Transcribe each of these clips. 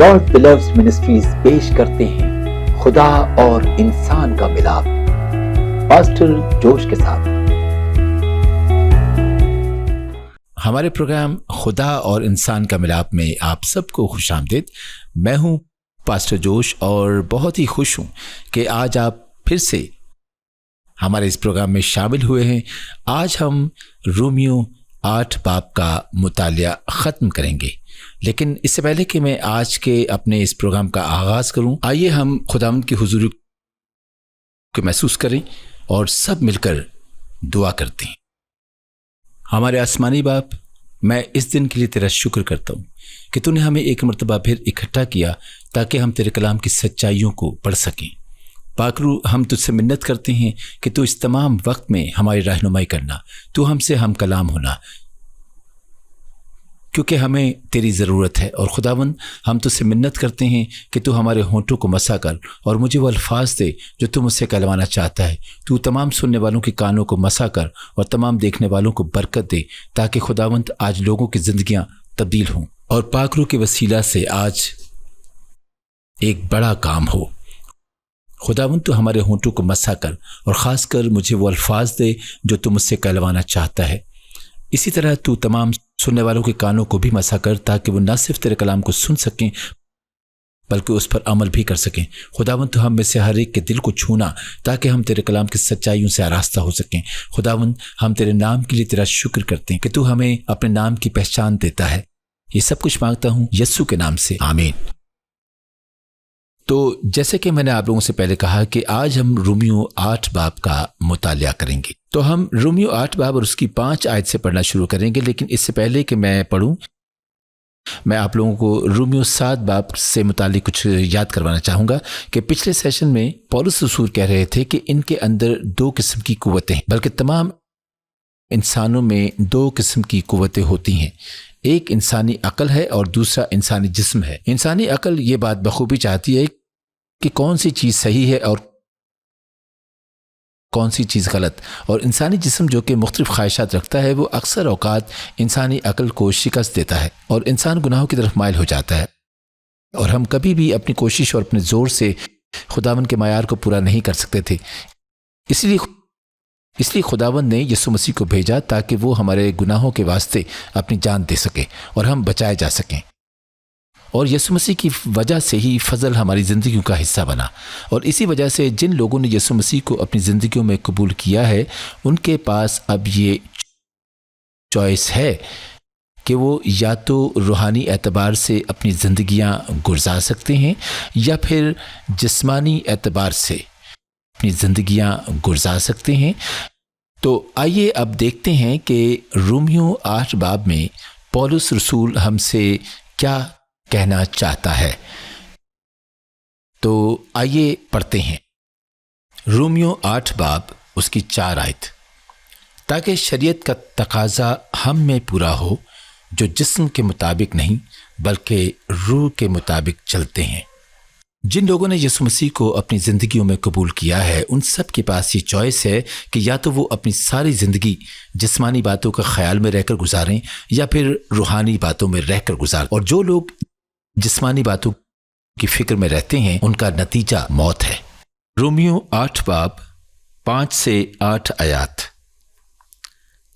God believes ministries پیش کرتے ہیں خدا اور انسان کا ملاپ، پاسٹر جوش کے ساتھ۔ ہمارے پروگرام خدا اور انسان کا ملاپ میں آپ سب کو خوش آمدید۔ میں ہوں پاسٹر جوش اور بہت ہی خوش ہوں کہ آج آپ پھر سے ہمارے اس پروگرام میں شامل ہوئے ہیں۔ آج ہم رومیو 8 باب کا مطالعہ ختم کریں گے، لیکن اس سے پہلے کہ میں آج کے اپنے اس پروگرام کا آغاز کروں، آئیے ہم خداوند کی حضور کو محسوس کریں اور سب مل کر دعا کرتے ہیں۔ ہمارے آسمانی باپ، میں اس دن کے لیے تیرا شکر کرتا ہوں کہ تو نے ہمیں ایک مرتبہ پھر اکٹھا کیا تاکہ ہم تیرے کلام کی سچائیوں کو پڑھ سکیں۔ پاک روح، ہم تجھ سے منت کرتے ہیں کہ تو اس تمام وقت میں ہماری رہنمائی کرنا، تو ہم سے ہم کلام ہونا، کیونکہ ہمیں تیری ضرورت ہے۔ اور خداوند، ہم تجھ سے منت کرتے ہیں کہ تو ہمارے ہونٹوں کو مسا کر اور مجھے وہ الفاظ دے جو تو مجھ سے کہلوانا چاہتا ہے۔ تو تمام سننے والوں کے کانوں کو مسا کر اور تمام دیکھنے والوں کو برکت دے، تاکہ خداوند آج لوگوں کی زندگیاں تبدیل ہوں اور پاک روح کے وسیلہ سے آج ایک بڑا کام ہو۔ خداوند، تو ہمارے ہونٹوں کو مسا کر اور خاص کر مجھے وہ الفاظ دے جو تو مجھ سے کہلوانا چاہتا ہے۔ اسی طرح تو تمام سننے والوں کے کانوں کو بھی مسا کر، تاکہ وہ نہ صرف تیرے کلام کو سن سکیں بلکہ اس پر عمل بھی کر سکیں۔ خداوند، تو ہم میں سے ہر ایک کے دل کو چھونا تاکہ ہم تیرے کلام کی سچائیوں سے آراستہ ہو سکیں۔ خداوند، ہم تیرے نام کے لیے تیرا شکر کرتے ہیں کہ تو ہمیں اپنے نام کی پہچان دیتا ہے۔ یہ سب کچھ مانگتا ہوں یسوع کے نام سے، آمین۔ تو جیسے کہ میں نے آپ لوگوں سے پہلے کہا کہ آج ہم رومیو 8 باب کا مطالعہ کریں گے، تو ہم رومیو 8 باب اور اس کی 5 آیت سے پڑھنا شروع کریں گے۔ لیکن اس سے پہلے کہ میں پڑھوں، میں آپ لوگوں کو رومیو 7 باب سے متعلق کچھ یاد کروانا چاہوں گا کہ پچھلے سیشن میں پولس رسول کہہ رہے تھے کہ ان کے اندر 2 قسم کی قوتیں ہیں، بلکہ تمام انسانوں میں 2 قسم کی قوتیں ہوتی ہیں۔ ایک انسانی عقل ہے اور دوسرا انسانی جسم ہے۔ انسانی عقل یہ بات بخوبی چاہتی ہے کہ کون سی چیز صحیح ہے اور کون سی چیز غلط، اور انسانی جسم جو کہ مختلف خواہشات رکھتا ہے، وہ اکثر اوقات انسانی عقل کو شکست دیتا ہے اور انسان گناہوں کی طرف مائل ہو جاتا ہے، اور ہم کبھی بھی اپنی کوشش اور اپنے زور سے خداوند کے معیار کو پورا نہیں کر سکتے تھے۔ اس لیے خداوند نے یسوع مسیح کو بھیجا تاکہ وہ ہمارے گناہوں کے واسطے اپنی جان دے سکے اور ہم بچائے جا سکیں، اور یسوع مسیح کی وجہ سے ہی فضل ہماری زندگیوں کا حصہ بنا۔ اور اسی وجہ سے جن لوگوں نے یسوع مسیح کو اپنی زندگیوں میں قبول کیا ہے، ان کے پاس اب یہ چوائس ہے کہ وہ یا تو روحانی اعتبار سے اپنی زندگیاں گزار سکتے ہیں یا پھر جسمانی اعتبار سے اپنی زندگیاں گزار سکتے ہیں۔ تو آئیے اب دیکھتے ہیں کہ رومیو 8 باب میں پولس رسول ہم سے کیا کہنا چاہتا ہے۔ تو آئیے پڑھتے ہیں رومیو 8 باب، اس کی 4 آیت۔ تاکہ شریعت کا تقاضا ہم میں پورا ہو جو جسم کے مطابق نہیں بلکہ روح کے مطابق چلتے ہیں۔ جن لوگوں نے یسوع مسیح کو اپنی زندگیوں میں قبول کیا ہے، ان سب کے پاس یہ چوائس ہے کہ یا تو وہ اپنی ساری زندگی جسمانی باتوں کا خیال میں رہ کر گزاریں یا پھر روحانی باتوں میں رہ کر گزاریں۔ اور جو لوگ جسمانی باتوں کی فکر میں رہتے ہیں، ان کا نتیجہ موت ہے۔ رومیو 8 باب 5 سے 8 آیات۔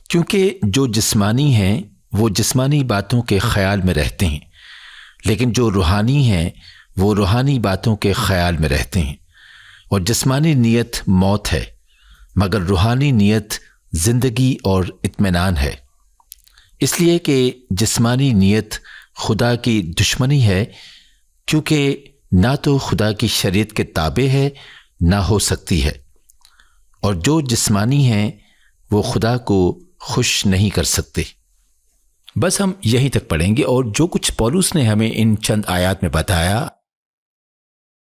کیونکہ جو جسمانی ہیں وہ جسمانی باتوں کے خیال میں رہتے ہیں، لیکن جو روحانی ہیں وہ روحانی باتوں کے خیال میں رہتے ہیں۔ اور جسمانی نیت موت ہے، مگر روحانی نیت زندگی اور اطمینان ہے۔ اس لیے کہ جسمانی نیت خدا کی دشمنی ہے، کیونکہ نہ تو خدا کی شریعت کے تابع ہے نہ ہو سکتی ہے، اور جو جسمانی ہیں وہ خدا کو خوش نہیں کر سکتے۔ بس ہم یہیں تک پڑھیں گے، اور جو کچھ پولس نے ہمیں ان چند آیات میں بتایا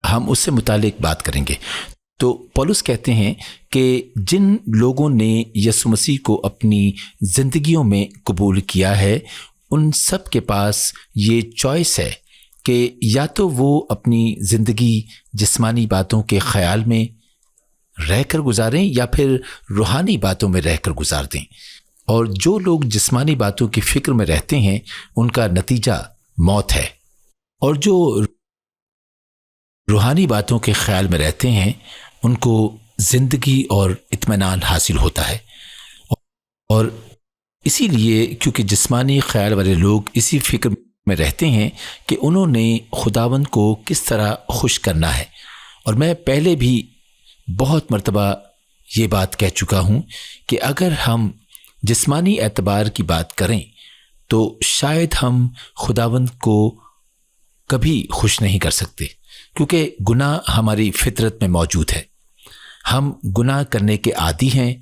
ہم اس سے متعلق بات کریں گے۔ تو پولس کہتے ہیں کہ جن لوگوں نے یسوع مسیح کو اپنی زندگیوں میں قبول کیا ہے، ان سب کے پاس یہ چوائس ہے کہ یا تو وہ اپنی زندگی جسمانی باتوں کے خیال میں رہ کر گزاریں یا پھر روحانی باتوں میں رہ کر گزار دیں۔ اور جو لوگ جسمانی باتوں کی فکر میں رہتے ہیں، ان کا نتیجہ موت ہے۔ اور جو روحانی باتوں کے خیال میں رہتے ہیں ان کو زندگی اور اطمینان حاصل ہوتا ہے. اور اسی لیے کیونکہ جسمانی خیال والے لوگ اسی فکر میں رہتے ہیں کہ انہوں نے خداوند کو کس طرح خوش کرنا ہے. اور میں پہلے بھی بہت مرتبہ یہ بات کہہ چکا ہوں کہ اگر ہم جسمانی اعتبار کی بات کریں تو شاید ہم خداوند کو کبھی خوش نہیں کر سکتے، کیونکہ گناہ ہماری فطرت میں موجود ہے. ہم گناہ کرنے کے عادی ہیں،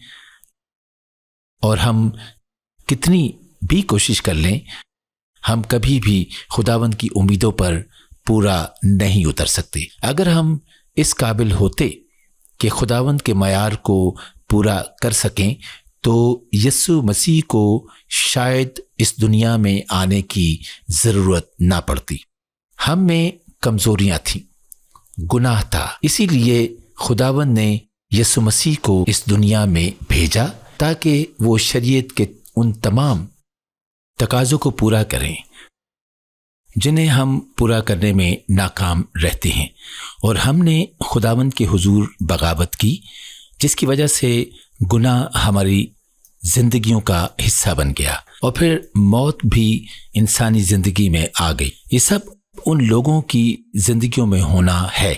اور ہم کتنی بھی کوشش کر لیں ہم کبھی بھی خداوند کی امیدوں پر پورا نہیں اتر سکتے. اگر ہم اس قابل ہوتے کہ خداوند کے معیار کو پورا کر سکیں تو یسوع مسیح کو شاید اس دنیا میں آنے کی ضرورت نہ پڑتی. ہم میں کمزوریاں تھیں، گناہ تھا، اسی لیے خداوند نے یسوع مسیح کو اس دنیا میں بھیجا تاکہ وہ شریعت کے ان تمام تقاضوں کو پورا کریں جنہیں ہم پورا کرنے میں ناکام رہتے ہیں. اور ہم نے خداوند کے حضور بغاوت کی، جس کی وجہ سے گناہ ہماری زندگیوں کا حصہ بن گیا، اور پھر موت بھی انسانی زندگی میں آ گئی. یہ سب ان لوگوں کی زندگیوں میں ہونا ہے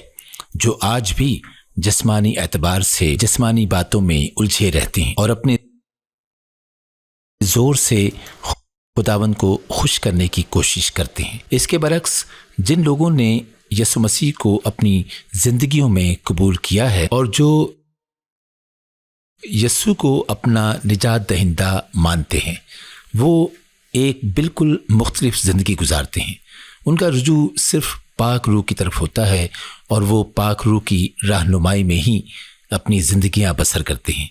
جو آج بھی جسمانی اعتبار سے جسمانی باتوں میں الجھے رہتے ہیں اور اپنے زور سے خداوند کو خوش کرنے کی کوشش کرتے ہیں. اس کے برعکس جن لوگوں نے یسوع مسیح کو اپنی زندگیوں میں قبول کیا ہے اور جو یسوع کو اپنا نجات دہندہ مانتے ہیں، وہ ایک بالکل مختلف زندگی گزارتے ہیں. ان کا رجوع صرف پاک روح کی طرف ہوتا ہے اور وہ پاک روح کی رہنمائی میں ہی اپنی زندگیاں بسر کرتے ہیں.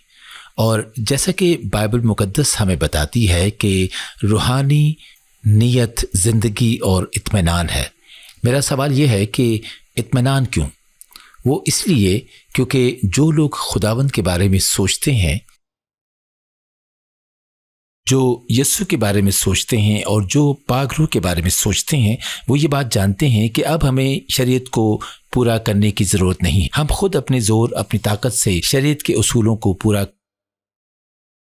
اور جیسا کہ بائبل مقدس ہمیں بتاتی ہے کہ روحانی نیت زندگی اور اطمینان ہے. میرا سوال یہ ہے کہ اطمینان کیوں؟ وہ اس لیے کیونکہ جو لوگ خداوند کے بارے میں سوچتے ہیں، جو یسوع کے بارے میں سوچتے ہیں اور جو پاک روح کے بارے میں سوچتے ہیں، وہ یہ بات جانتے ہیں کہ اب ہمیں شریعت کو پورا کرنے کی ضرورت نہیں. ہم خود اپنے زور، اپنی طاقت سے شریعت کے اصولوں کو پورا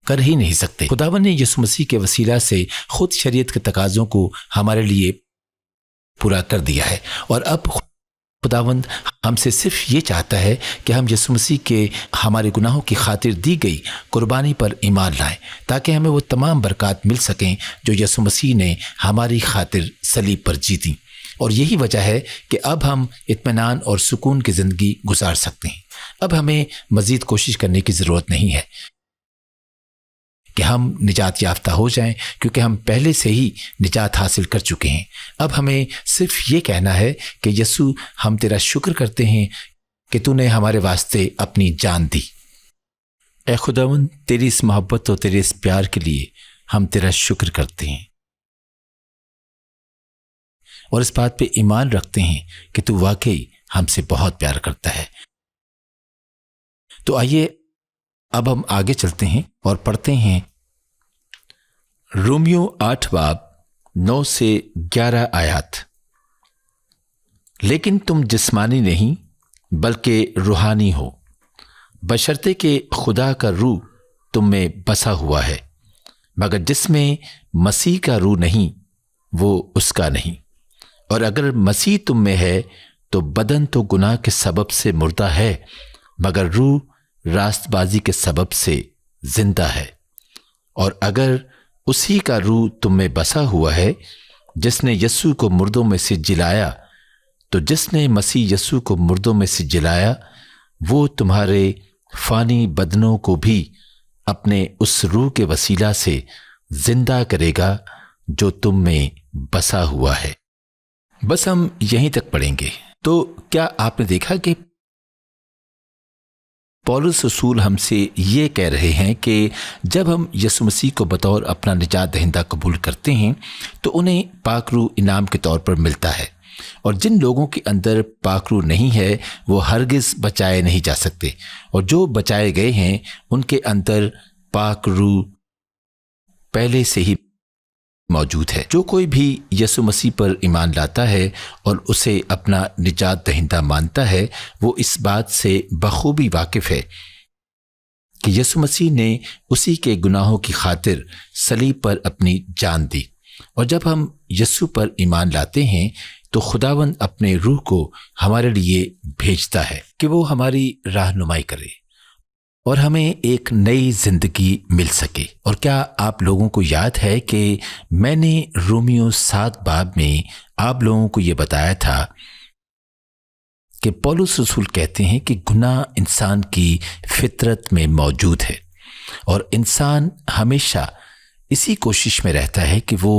کر ہی نہیں سکتے. خداوند نے یسوع مسیح کے وسیلہ سے خود شریعت کے تقاضوں کو ہمارے لیے پورا کر دیا ہے. اور اب خداوند ہم سے صرف یہ چاہتا ہے کہ ہم یسوع مسیح کے ہمارے گناہوں کی خاطر دی گئی قربانی پر ایمان لائیں تاکہ ہمیں وہ تمام برکات مل سکیں جو یسوع مسیح نے ہماری خاطر صلیب پر جیتی. اور یہی وجہ ہے کہ اب ہم اطمینان اور سکون کی زندگی گزار سکتے ہیں. اب ہمیں مزید کوشش کرنے کی ضرورت نہیں ہے کہ ہم نجات یافتہ ہو جائیں، کیونکہ ہم پہلے سے ہی نجات حاصل کر چکے ہیں. اب ہمیں صرف یہ کہنا ہے کہ یسوع، ہم تیرا شکر کرتے ہیں کہ تو نے ہمارے واسطے اپنی جان دی. اے خداوند، تیری اس محبت اور تیرے اس پیار کے لیے ہم تیرا شکر کرتے ہیں اور اس بات پہ ایمان رکھتے ہیں کہ تو واقعی ہم سے بہت پیار کرتا ہے. تو آئیے اب ہم آگے چلتے ہیں اور پڑھتے ہیں رومیو 8 باب 9 سے 11 آیات. لیکن تم جسمانی نہیں بلکہ روحانی ہو، بشرطے کہ خدا کا روح تم میں بسا ہوا ہے، مگر جس میں مسیح کا روح نہیں وہ اس کا نہیں. اور اگر مسیح تم میں ہے تو بدن تو گناہ کے سبب سے مردہ ہے، مگر روح راست بازی کے سبب سے زندہ ہے. اور اگر اسی کا روح تم میں بسا ہوا ہے جس نے یسوع کو مردوں میں سے جلایا، تو جس نے مسیح یسوع کو مردوں میں سے جلایا وہ تمہارے فانی بدنوں کو بھی اپنے اس روح کے وسیلہ سے زندہ کرے گا جو تم میں بسا ہوا ہے. بس ہم یہیں تک پڑھیں گے. تو کیا آپ نے دیکھا کہ پولس رسول ہم سے یہ کہہ رہے ہیں کہ جب ہم یسوع مسیح کو بطور اپنا نجات دہندہ قبول کرتے ہیں تو انہیں پاک روح انعام کے طور پر ملتا ہے، اور جن لوگوں کے اندر پاک روح نہیں ہے وہ ہرگز بچائے نہیں جا سکتے، اور جو بچائے گئے ہیں ان کے اندر پاک روح پہلے سے ہی موجود ہے۔ جو کوئی بھی یسوع مسیح پر ایمان لاتا ہے اور اسے اپنا نجات دہندہ مانتا ہے، وہ اس بات سے بخوبی واقف ہے کہ یسوع مسیح نے اسی کے گناہوں کی خاطر صلیب پر اپنی جان دی، اور جب ہم یسوع پر ایمان لاتے ہیں تو خداوند اپنے روح کو ہمارے لیے بھیجتا ہے کہ وہ ہماری رہنمائی کرے اور ہمیں ایک نئی زندگی مل سکے۔ اور کیا آپ لوگوں کو یاد ہے کہ میں نے رومیو 7 باب میں آپ لوگوں کو یہ بتایا تھا کہ پولس رسول کہتے ہیں کہ گناہ انسان کی فطرت میں موجود ہے، اور انسان ہمیشہ اسی کوشش میں رہتا ہے کہ وہ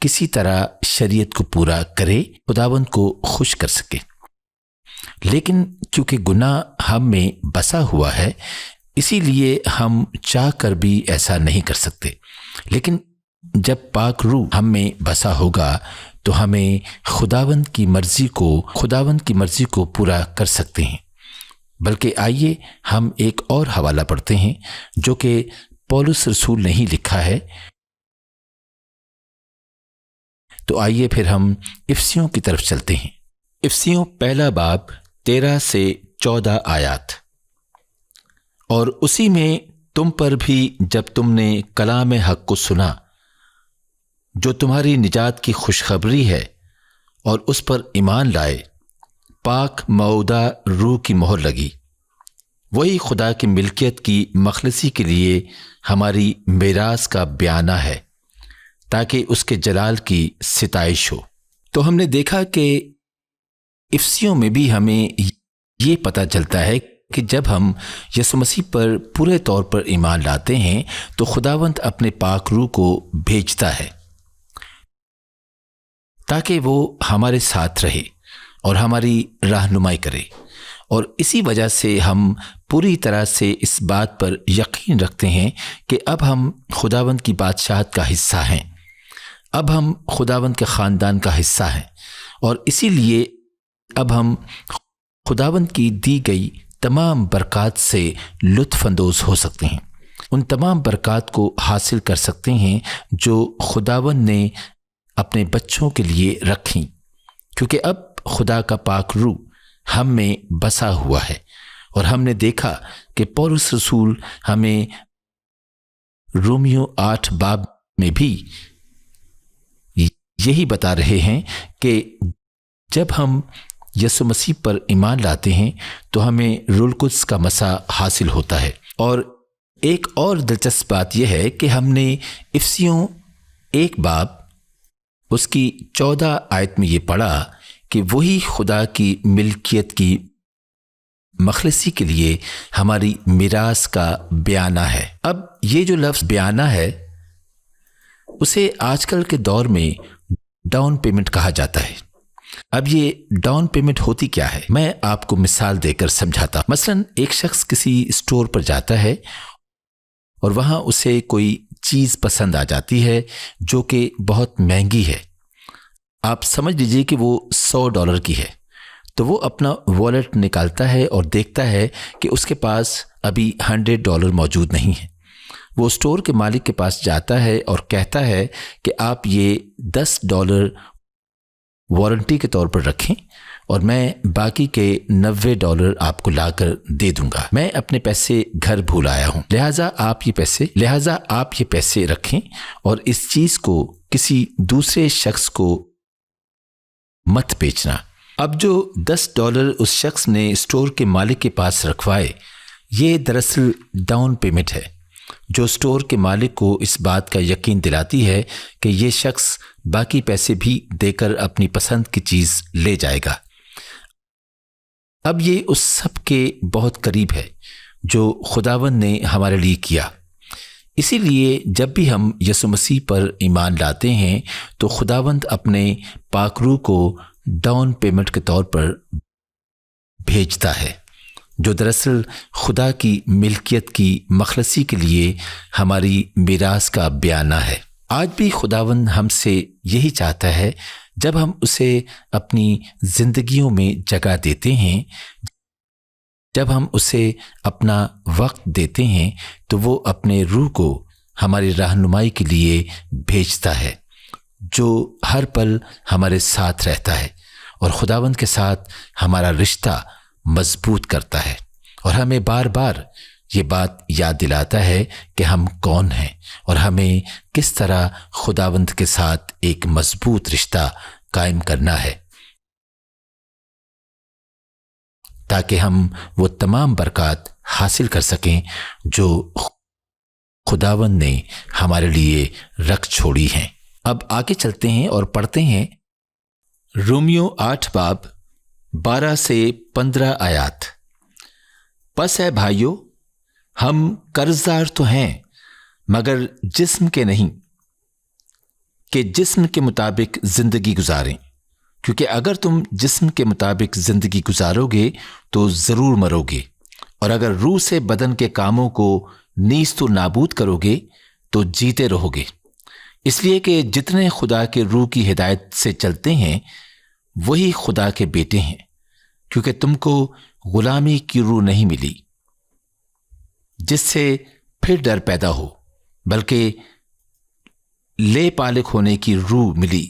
کسی طرح شریعت کو پورا کرے، خداوند کو خوش کر سکے۔ لیکن کیونکہ گناہ ہم میں بسا ہوا ہے، اسی لیے ہم چاہ کر بھی ایسا نہیں کر سکتے۔ لیکن جب پاک روح ہم میں بسا ہوگا تو ہمیں خداوند کی مرضی کو پورا کر سکتے ہیں۔ بلکہ آئیے ہم ایک اور حوالہ پڑھتے ہیں جو کہ پولس رسول نے ہی لکھا ہے۔ تو آئیے پھر ہم افسیوں کی طرف چلتے ہیں۔ افسیوں 1 باب 13 سے 14 آیات۔ اور اسی میں تم پر بھی جب تم نے کلام حق کو سنا جو تمہاری نجات کی خوشخبری ہے، اور اس پر ایمان لائے، پاک معودہ روح کی مہر لگی، وہی خدا کی ملکیت کی مخلصی کے لیے ہماری میراث کا بیانہ ہے، تاکہ اس کے جلال کی ستائش ہو۔ تو ہم نے دیکھا کہ افسیوں میں بھی ہمیں یہ پتہ چلتا ہے کہ جب ہم یسوع مسیح پر پورے طور پر ایمان لاتے ہیں تو خداوند اپنے پاک روح کو بھیجتا ہے تاکہ وہ ہمارے ساتھ رہے اور ہماری رہنمائی کرے، اور اسی وجہ سے ہم پوری طرح سے اس بات پر یقین رکھتے ہیں کہ اب ہم خداوند کی بادشاہت کا حصہ ہیں، اب ہم خداوند کے خاندان کا حصہ ہیں، اور اسی لیے اب ہم خداوند کی دی گئی تمام برکات سے لطف اندوز ہو سکتے ہیں، ان تمام برکات کو حاصل کر سکتے ہیں جو خداوند نے اپنے بچوں کے لیے رکھیں، کیونکہ اب خدا کا پاک روح ہم میں بسا ہوا ہے۔ اور ہم نے دیکھا کہ پولس رسول ہمیں رومیو 8 باب میں بھی یہی بتا رہے ہیں کہ جب ہم یسوع مسیح پر ایمان لاتے ہیں تو ہمیں روح القدس کا مسا حاصل ہوتا ہے۔ اور ایک اور دلچسپ بات یہ ہے کہ ہم نے افسیوں 1 باب اس کی 14 آیت میں یہ پڑھا کہ وہی خدا کی ملکیت کی مخلصی کے لیے ہماری میراث کا بیانہ ہے۔ اب یہ جو لفظ بیانہ ہے اسے آج کل کے دور میں ڈاؤن پیمنٹ کہا جاتا ہے۔ اب یہ ڈاؤن پیمنٹ ہوتی کیا ہے؟ میں آپ کو مثال دے کر سمجھاتا ہوں۔ مثلا ایک شخص کسی اسٹور پر جاتا ہے اور وہاں اسے کوئی چیز پسند آ جاتی ہے جو کہ بہت مہنگی ہے، آپ سمجھ لیجئے کہ وہ $100 کی ہے، تو وہ اپنا والیٹ نکالتا ہے اور دیکھتا ہے کہ اس کے پاس ابھی $100 موجود نہیں ہے۔ وہ اسٹور کے مالک کے پاس جاتا ہے اور کہتا ہے کہ آپ یہ $10 وارنٹی کے طور پر رکھیں اور میں باقی کے $90 آپ کو لا کر دے دوں گا، میں اپنے پیسے گھر بھول آیا ہوں، لہٰذا آپ یہ پیسے رکھیں اور اس چیز کو کسی دوسرے شخص کو مت بیچنا۔ اب جو $10 اس شخص نے اسٹور کے مالک کے پاس رکھوائے، یہ دراصل ڈاؤن پیمنٹ ہے جو اسٹور کے مالک کو اس بات کا یقین دلاتی ہے کہ یہ شخص باقی پیسے بھی دے کر اپنی پسند کی چیز لے جائے گا۔ اب یہ اس سب کے بہت قریب ہے جو خداوند نے ہمارے لیے کیا۔ اسی لیے جب بھی ہم یسوع مسیح پر ایمان لاتے ہیں تو خداوند اپنے پاک روح کو ڈاؤن پیمنٹ کے طور پر بھیجتا ہے، جو دراصل خدا کی ملکیت کی مخلصی کے لیے ہماری میراث کا بیانہ ہے۔ آج بھی خداوند ہم سے یہی چاہتا ہے، جب ہم اسے اپنی زندگیوں میں جگہ دیتے ہیں، جب ہم اسے اپنا وقت دیتے ہیں تو وہ اپنے روح کو ہماری رہنمائی کے لیے بھیجتا ہے۔ جو ہر پل ہمارے ساتھ رہتا ہے اور خداوند کے ساتھ ہمارا رشتہ مضبوط کرتا ہے، اور ہمیں بار بار یہ بات یاد دلاتا ہے کہ ہم کون ہیں اور ہمیں کس طرح خداوند کے ساتھ ایک مضبوط رشتہ قائم کرنا ہے، تاکہ ہم وہ تمام برکات حاصل کر سکیں جو خداوند نے ہمارے لیے رکھ چھوڑی ہیں۔ اب آگے چلتے ہیں اور پڑھتے ہیں رومیو 8 باب 12 سے 15 آیات۔ پس ہے بھائیو، ہم قرضدار تو ہیں مگر جسم کے نہیں، کہ جسم کے مطابق زندگی گزاریں، کیونکہ اگر تم جسم کے مطابق زندگی گزارو گے تو ضرور مرو گے، اور اگر روح سے بدن کے کاموں کو نیست و نابود کرو گے تو جیتے رہو گے۔ اس لیے کہ جتنے خدا کے روح کی ہدایت سے چلتے ہیں وہی خدا کے بیٹے ہیں، کیونکہ تم کو غلامی کی روح نہیں ملی جس سے پھر ڈر پیدا ہو، بلکہ لے پالک ہونے کی روح ملی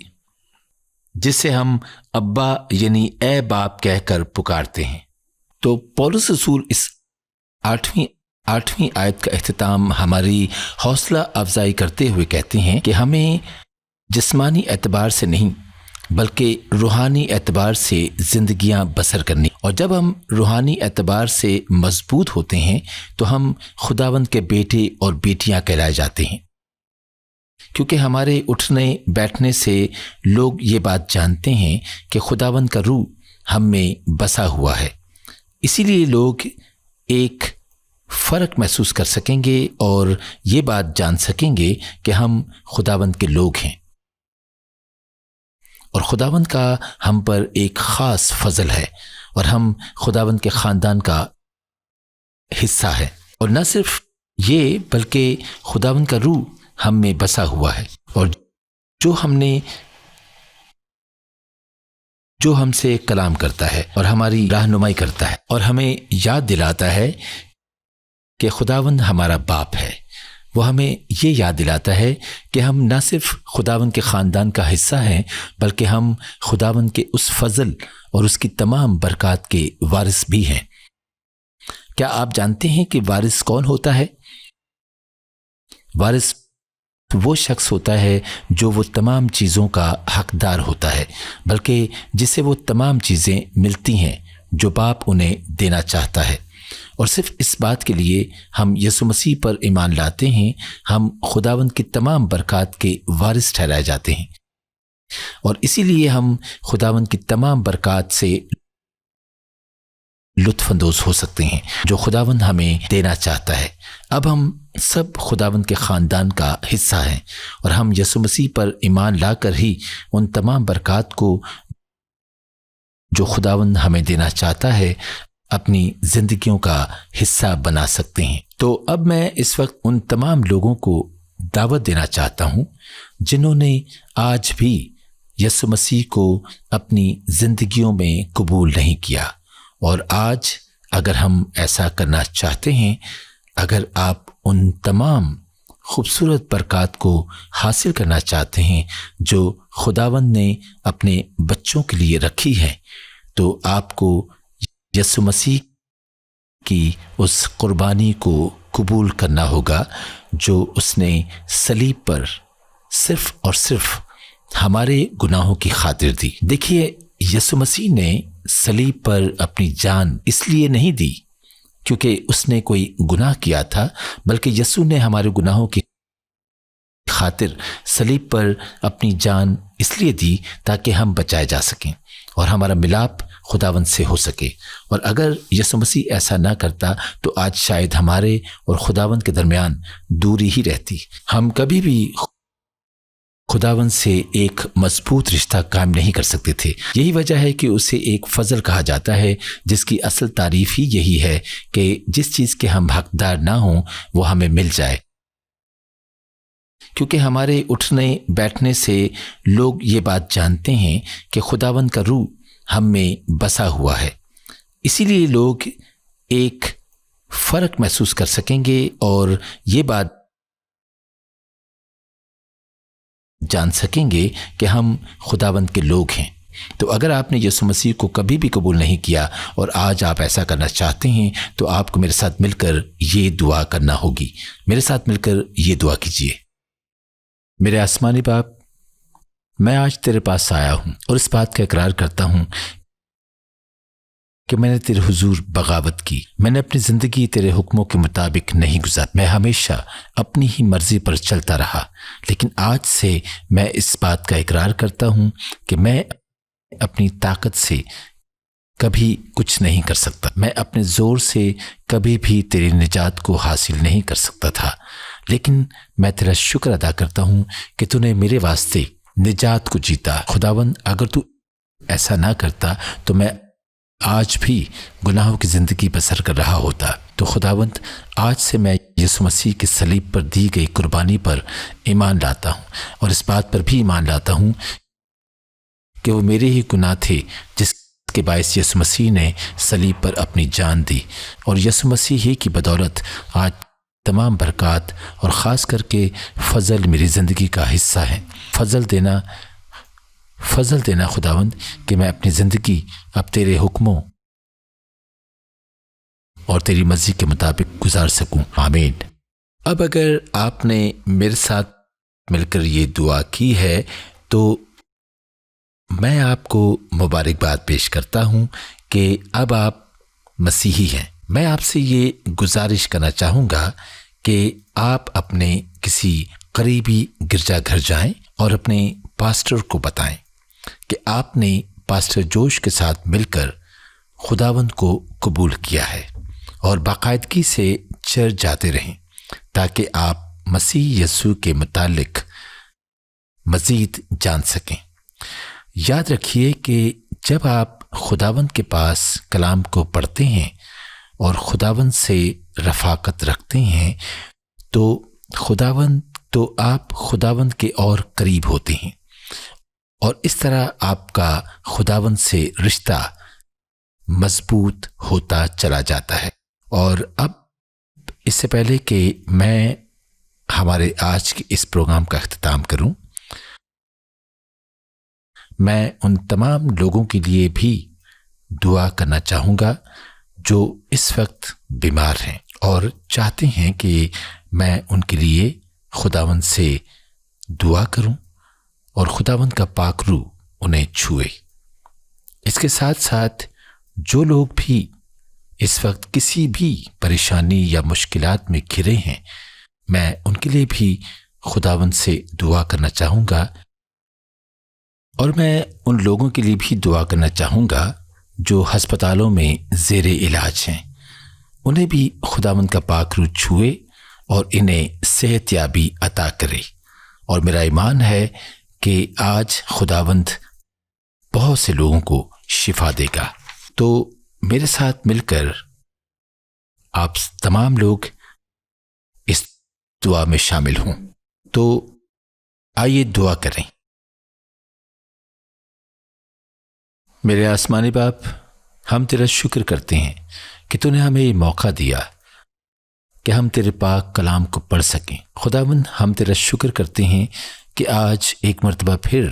جس سے ہم ابا یعنی اے باپ کہہ کر پکارتے ہیں۔ تو پولس رسول اس آٹھویں آیت کا اختتام ہماری حوصلہ افزائی کرتے ہوئے کہتے ہیں کہ ہمیں جسمانی اعتبار سے نہیں بلکہ روحانی اعتبار سے زندگیاں بسر کرنی، اور جب ہم روحانی اعتبار سے مضبوط ہوتے ہیں تو ہم خداوند کے بیٹے اور بیٹیاں کہلائے جاتے ہیں، کیونکہ ہمارے اٹھنے بیٹھنے سے لوگ یہ بات جانتے ہیں کہ خداوند کا روح ہم میں بسا ہوا ہے۔ اسی لیے لوگ ایک فرق محسوس کر سکیں گے اور یہ بات جان سکیں گے کہ ہم خداوند کے لوگ ہیں، اور خداوند کا ہم پر ایک خاص فضل ہے، اور ہم خداوند کے خاندان کا حصہ ہے۔ اور نہ صرف یہ بلکہ خداوند کا روح ہم میں بسا ہوا ہے، اور جو ہم سے کلام کرتا ہے اور ہماری رہنمائی کرتا ہے اور ہمیں یاد دلاتا ہے کہ خداوند ہمارا باپ ہے۔ وہ ہمیں یہ یاد دلاتا ہے کہ ہم نہ صرف خداوند کے خاندان کا حصہ ہیں بلکہ ہم خداوند کے اس فضل اور اس کی تمام برکات کے وارث بھی ہیں۔ کیا آپ جانتے ہیں کہ وارث کون ہوتا ہے؟ وارث وہ شخص ہوتا ہے جو وہ تمام چیزوں کا حقدار ہوتا ہے، بلکہ جسے وہ تمام چیزیں ملتی ہیں جو باپ انہیں دینا چاہتا ہے، اور صرف اس بات کے لیے ہم یسوع مسیح پر ایمان لاتے ہیں ہم خداوند کی تمام برکات کے وارث ٹھہرائے جاتے ہیں، اور اسی لیے ہم خداوند کی تمام برکات سے لطف اندوز ہو سکتے ہیں جو خداوند ہمیں دینا چاہتا ہے۔ اب ہم سب خداوند کے خاندان کا حصہ ہیں، اور ہم یسوع مسیح پر ایمان لا کر ہی ان تمام برکات کو جو خداوند ہمیں دینا چاہتا ہے اپنی زندگیوں کا حصہ بنا سکتے ہیں۔ تو اب میں اس وقت ان تمام لوگوں کو دعوت دینا چاہتا ہوں جنہوں نے آج بھی یسوع مسیح کو اپنی زندگیوں میں قبول نہیں کیا، اور آج اگر ہم ایسا کرنا چاہتے ہیں، اگر آپ ان تمام خوبصورت برکات کو حاصل کرنا چاہتے ہیں جو خداوند نے اپنے بچوں کے لیے رکھی ہے، تو آپ کو یسوع مسیح کی اس قربانی کو قبول کرنا ہوگا جو اس نے صلیب پر صرف اور صرف ہمارے گناہوں کی خاطر دی۔ دیکھیے، یسوع مسیح نے صلیب پر اپنی جان اس لیے نہیں دی کیونکہ اس نے کوئی گناہ کیا تھا، بلکہ یسوع نے ہمارے گناہوں کی خاطر صلیب پر اپنی جان اس لیے دی تاکہ ہم بچائے جا سکیں اور ہمارا ملاپ خداوند سے ہو سکے۔ اور اگر یسوع مسیح ایسا نہ کرتا تو آج شاید ہمارے اور خداوند کے درمیان دوری ہی رہتی، ہم کبھی بھی خداوند سے ایک مضبوط رشتہ قائم نہیں کر سکتے تھے۔ یہی وجہ ہے کہ اسے ایک فضل کہا جاتا ہے، جس کی اصل تعریف ہی یہی ہے کہ جس چیز کے ہم حقدار نہ ہوں وہ ہمیں مل جائے، کیونکہ ہمارے اٹھنے بیٹھنے سے لوگ یہ بات جانتے ہیں کہ خداوند کا روح ہم میں بسا ہوا ہے۔ اسی لیے لوگ ایک فرق محسوس کر سکیں گے اور یہ بات جان سکیں گے کہ ہم خداوند کے لوگ ہیں۔ تو اگر آپ نے یسوع مسیح کو کبھی بھی قبول نہیں کیا اور آج آپ ایسا کرنا چاہتے ہیں تو آپ کو میرے ساتھ مل کر یہ دعا کرنا ہوگی۔ میرے ساتھ مل کر یہ دعا کیجیے۔ میرے آسمانی باپ، میں آج تیرے پاس آیا ہوں اور اس بات کا اقرار کرتا ہوں کہ میں نے تیرے حضور بغاوت کی۔ میں نے اپنی زندگی تیرے حکموں کے مطابق نہیں گزاری۔ میں ہمیشہ اپنی ہی مرضی پر چلتا رہا، لیکن آج سے میں اس بات کا اقرار کرتا ہوں کہ میں اپنی طاقت سے کبھی کچھ نہیں کر سکتا۔ میں اپنے زور سے کبھی بھی تیری نجات کو حاصل نہیں کر سکتا تھا، لیکن میں تیرا شکر ادا کرتا ہوں کہ تو نے میرے واسطے نجات کو جیتا۔ خداوند، اگر تو ایسا نہ کرتا تو میں آج بھی گناہوں کی زندگی بسر کر رہا ہوتا۔ تو خداوند، آج سے میں یسوع مسیح کے صلیب پر دی گئی قربانی پر ایمان لاتا ہوں، اور اس بات پر بھی ایمان لاتا ہوں کہ وہ میرے ہی گناہ تھے جس کے باعث یسوع مسیح نے صلیب پر اپنی جان دی، اور یسوع مسیح ہی کی بدولت آج تمام برکات اور خاص کر کے فضل میری زندگی کا حصہ ہے۔ فضل دینا خداوند کہ میں اپنی زندگی اب تیرے حکموں اور تیری مرضی کے مطابق گزار سکوں۔ آمین۔ اب اگر آپ نے میرے ساتھ مل کر یہ دعا کی ہے تو میں آپ کو مبارکباد پیش کرتا ہوں کہ اب آپ مسیحی ہیں۔ میں آپ سے یہ گزارش کرنا چاہوں گا کہ آپ اپنے کسی قریبی گرجا گھر جائیں اور اپنے پاسٹر کو بتائیں کہ آپ نے پاسٹر جوش کے ساتھ مل کر خداوند کو قبول کیا ہے، اور باقاعدگی سے چرچ جاتے رہیں تاکہ آپ مسیح یسوع کے متعلق مزید جان سکیں۔ یاد رکھیے کہ جب آپ خداوند کے پاس کلام کو پڑھتے ہیں اور خداوند سے رفاقت رکھتے ہیں تو آپ خداوند کے اور قریب ہوتے ہیں، اور اس طرح آپ کا خداوند سے رشتہ مضبوط ہوتا چلا جاتا ہے۔ اور اب اس سے پہلے کہ میں ہمارے آج کے اس پروگرام کا اختتام کروں، میں ان تمام لوگوں کے لیے بھی دعا کرنا چاہوں گا جو اس وقت بیمار ہیں اور چاہتے ہیں کہ میں ان کے لیے خداوند سے دعا کروں اور خداوند کا پاک روح انہیں چھوئے۔ اس کے ساتھ ساتھ جو لوگ بھی اس وقت کسی بھی پریشانی یا مشکلات میں گھرے ہیں، میں ان کے لیے بھی خداوند سے دعا کرنا چاہوں گا، اور میں ان لوگوں کے لیے بھی دعا کرنا چاہوں گا جو ہسپتالوں میں زیر علاج ہیں۔ انہیں بھی خداوند کا پاک روح چھوئے اور انہیں صحت یابی عطا کرے۔ اور میرا ایمان ہے کہ آج خداوند بہت سے لوگوں کو شفا دے گا۔ تو میرے ساتھ مل کر آپ تمام لوگ اس دعا میں شامل ہوں۔ تو آئیے دعا کریں۔ میرے آسمانی باپ، ہم تیرا شکر کرتے ہیں کہ تو نے ہمیں یہ موقع دیا کہ ہم تیرے پاک کلام کو پڑھ سکیں۔ خداوند، ہم تیرا شکر کرتے ہیں کہ آج ایک مرتبہ پھر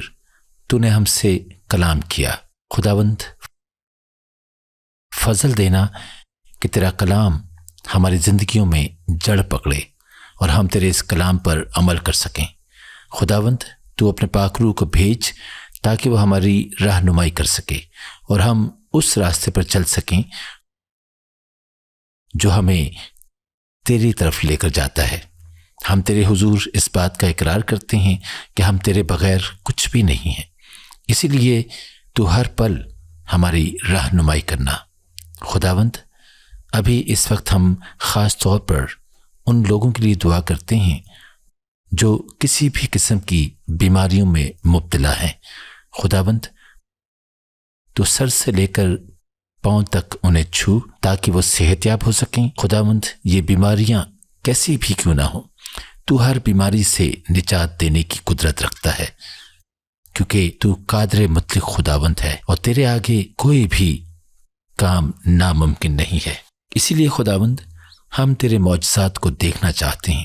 تو نے ہم سے کلام کیا۔ خداوند، فضل دینا کہ تیرا کلام ہماری زندگیوں میں جڑ پکڑے اور ہم تیرے اس کلام پر عمل کر سکیں۔ خداوند، تو اپنے پاک روح کو بھیج تاکہ وہ ہماری رہنمائی کر سکے اور ہم اس راستے پر چل سکیں جو ہمیں تیری طرف لے کر جاتا ہے۔ ہم تیرے حضور اس بات کا اقرار کرتے ہیں کہ ہم تیرے بغیر کچھ بھی نہیں ہیں، اسی لیے تو ہر پل ہماری رہنمائی کرنا۔ خداوند، ابھی اس وقت ہم خاص طور پر ان لوگوں کے لیے دعا کرتے ہیں جو کسی بھی قسم کی بیماریوں میں مبتلا ہیں۔ خداوند، تو سر سے لے کر پاؤں تک انہیں چھو تاکہ وہ صحت یاب ہو سکیں۔ خداوند، یہ بیماریاں کیسی بھی کیوں نہ ہوں، تو ہر بیماری سے نجات دینے کی قدرت رکھتا ہے، کیونکہ تو قادر مطلق خداوند ہے اور تیرے آگے کوئی بھی کام ناممکن نہیں ہے۔ اسی لیے خداوند، ہم تیرے معجزات کو دیکھنا چاہتے ہیں،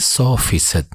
100%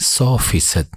100%